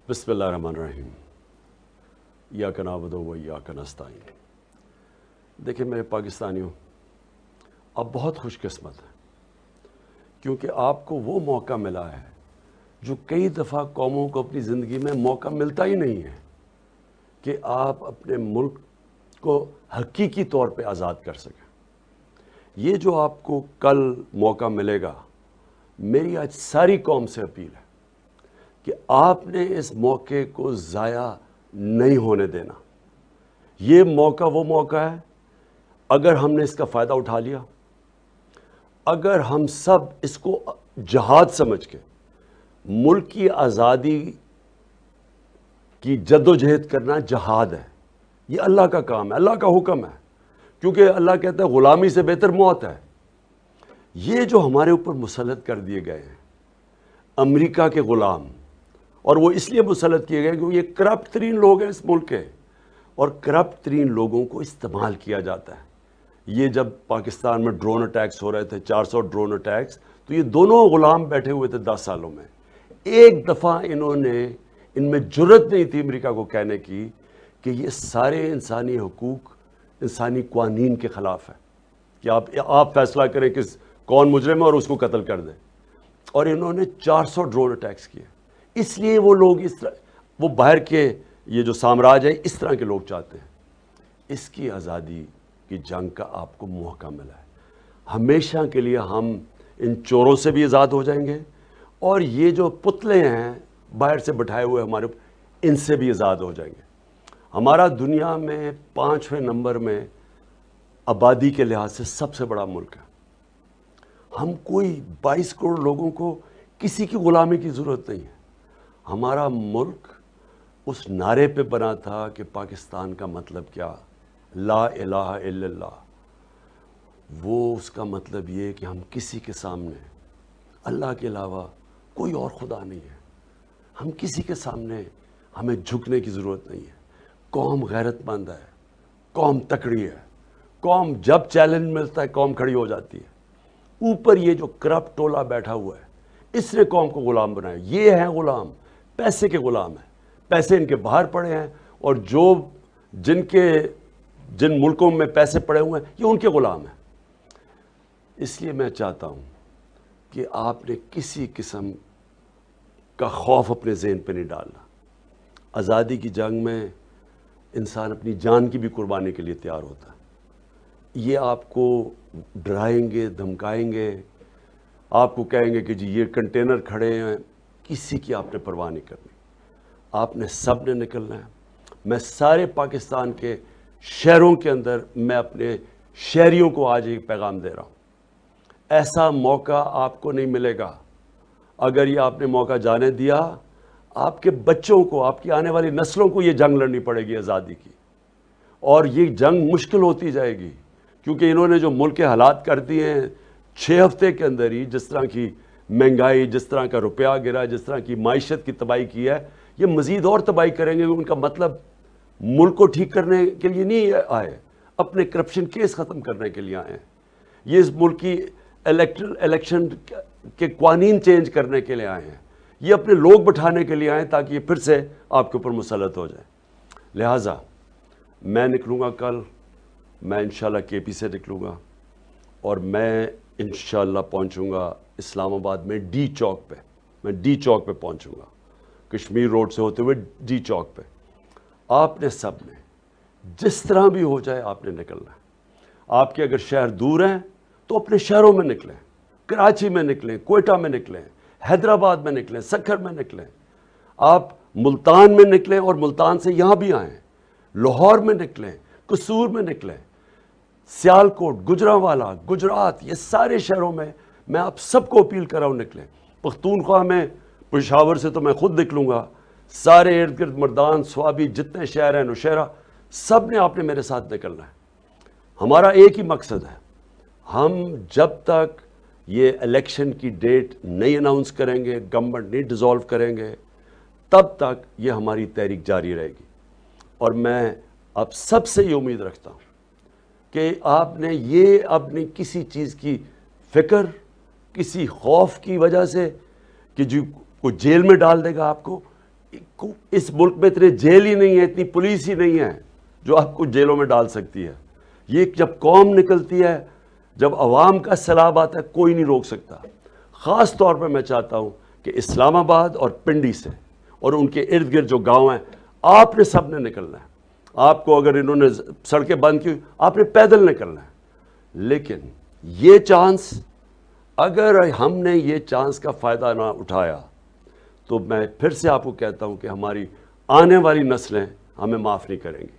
बिस्मिल्लाहिर्रहमानिर्रहीम। इय्याक नअबुदु व इय्याक नस्तईन। देखिए मेरे पाकिस्तानियों, आप बहुत खुशकिस्मत हैं क्योंकि आपको वो मौका मिला है जो कई दफ़ा कौमों को अपनी ज़िंदगी में मौका मिलता ही नहीं है कि आप अपने मुल्क को हकीकी तौर पे आज़ाद कर सकें। ये जो आपको कल मौका मिलेगा, मेरी आज सारी कौम से अपील है कि आपने इस मौके को ज़ाया नहीं होने देना। ये मौका वो मौका है, अगर हमने इसका फ़ायदा उठा लिया, अगर हम सब इसको जहाद समझ के मुल्क की आज़ादी की जद्दोजहद करना जहाद है। ये अल्लाह का काम है, अल्लाह का हुक्म है, क्योंकि अल्लाह कहता है ग़ुलामी से बेहतर मौत है। ये जो हमारे ऊपर मुसल्लत कर दिए गए हैं अमेरिका के ग़ुलाम, और वो इसलिए मुसल्लत किए गए क्योंकि ये करप्ट तरीन लोग हैं इस मुल्क के, और करप्ट तरीन लोगों को इस्तेमाल किया जाता है। ये जब पाकिस्तान में ड्रोन अटैक्स हो रहे थे, 400 ड्रोन अटैक्स, तो ये दोनों ग़ुलाम बैठे हुए थे 10 सालों में। एक दफ़ा इनमें जुर्रत नहीं थी अमेरिका को कहने की कि ये सारे इंसानी हकूक़, इंसानी क़वानीन के ख़िलाफ़ है कि आप फैसला करें कि कौन मुजरिम है और उसको कत्ल कर दें। और इन्होंने 400 ड्रोन अटैक्स किए। इसलिए वो लोग इस तरह, वो बाहर के ये जो साम्राज्य है, इस तरह के लोग चाहते हैं। इसकी आज़ादी की जंग का आपको मौका मिला है। हमेशा के लिए हम इन चोरों से भी आज़ाद हो जाएंगे, और ये जो पुतले हैं बाहर से बिठाए हुए हमारे, इनसे भी आज़ाद हो जाएंगे। हमारा दुनिया में 5वें नंबर में आबादी के लिहाज से सबसे बड़ा मुल्क है। हम कोई 22 करोड़ लोगों को किसी की ग़ुलामी की ज़रूरत नहीं है। हमारा मुल्क उस नारे पे बना था कि पाकिस्तान का मतलब क्या, ला इलाहा इल्लल्लाह। वो उसका मतलब ये है कि हम किसी के सामने अल्लाह के अलावा कोई और खुदा नहीं है। हम किसी के सामने हमें झुकने की ज़रूरत नहीं है। कौम गैरतमंद है, कौम तकड़ी है, कौम जब चैलेंज मिलता है कौम खड़ी हो जाती है। ऊपर ये जो करप्ट टोला बैठा हुआ है, इसने कौम को ग़ुलाम बनाया। ये हैं ग़ुलाम, पैसे के ग़ुलाम हैं, पैसे इनके बाहर पड़े हैं, और जिन मुल्कों में पैसे पड़े हुए हैं ये उनके ग़ुलाम हैं। इसलिए मैं चाहता हूँ कि आपने किसी किस्म का खौफ अपने ज़हन पे नहीं डालना। आज़ादी की जंग में इंसान अपनी जान की भी कुर्बानी के लिए तैयार होता है। ये आपको डराएंगे, धमकाएंगे, आपको कहेंगे कि जी ये कंटेनर खड़े हैं, किसी की आपने परवाह नहीं करनी। आपने सब ने निकलना है। मैं सारे पाकिस्तान के शहरों के अंदर मैं अपने शहरियों को आज एक पैगाम दे रहा हूँ, ऐसा मौका आपको नहीं मिलेगा। अगर ये आपने मौका जाने दिया, आपके बच्चों को, आपकी आने वाली नस्लों को ये जंग लड़नी पड़ेगी आज़ादी की, और ये जंग मुश्किल होती जाएगी, क्योंकि इन्होंने जो मुल्क के हालात कर दिए हैं 6 हफ्ते के अंदर ही, जिस तरह की महंगाई, जिस तरह का रुपया गिरा, जिस तरह की माइशत की तबाही की है, ये मज़ीद और तबाही करेंगे। उनका मतलब मुल्क को ठीक करने के लिए नहीं आए, अपने करप्शन केस ख़त्म करने के लिए आए हैं। ये इस मुल्क की इलेक्शन के क़वानीन चेंज करने के लिए आए हैं। ये अपने लोग बिठाने के लिए आए ताकि ये फिर से आपके ऊपर मुसल्लत हो जाए। लिहाजा मैं निकलूँगा कल, मैं इंशाल्लाह केपी से निकलूँगा, और मैं इंशाल्लाह पहुँचूँगा इस्लामाबाद में डी चौक पे। मैं डी चौक पे पहुँचूँगा, कश्मीर रोड से होते हुए डी चौक पे। आपने सब ने जिस तरह भी हो जाए आपने निकलना है। आपके अगर शहर दूर हैं तो अपने शहरों में निकलें, कराची में निकलें, कोयटा में निकलें, हैदराबाद में निकलें, सखर में निकलें, आप मुल्तान में निकलें और मुल्तान से यहाँ भी आएँ, लाहौर में निकलें, कसूर में निकलें, सियालकोट, गुजरांवाला, गुजरात, ये सारे शहरों में मैं आप सबको अपील कर रहा हूँ निकलें। पख्तूनख्वा में पेशावर से तो मैं खुद निकलूँगा, सारे इर्द गिर्द मर्दान, स्वाबी, जितने शहर हैं, नौशहरा, सब ने आपने मेरे साथ निकलना है। हमारा एक ही मकसद है, हम जब तक ये इलेक्शन की डेट नहीं अनाउंस करेंगे, गवर्नमेंट नहीं डिज़ोल्व करेंगे, तब तक ये हमारी तहरीक जारी रहेगी। और मैं अब सबसे ये उम्मीद रखता हूँ कि आपने ये अपनी किसी चीज़ की फ़िक्र, किसी खौफ की वजह से कि जो को जेल में डाल देगा आपको, اس ملک میں اتنے جیل ہی نہیں ہے، اتنی پولیس ہی نہیں ہے جو آپ کو جیلوں میں ڈال سکتی ہے. یہ جب قوم نکلتی ہے، جب عوام کا سیلاب آتا ہے، کوئی نہیں روک سکتا. خاص طور پہ میں چاہتا ہوں کہ اسلام آباد اور پنڈی سے اور ان کے ارد گرد جو گاؤں ہیں، آپ نے سب نے نکلنا ہے. آپ کو اگر انہوں نے سڑکیں بند کی، آپ نے پیدل نکلنا ہے. لیکن یہ چانس، اگر ہم نے یہ چانس کا فائدہ نہ اٹھایا تو میں پھر سے آپ کو کہتا ہوں کہ ہماری آنے والی نسلیں ہمیں معاف نہیں کریں گی.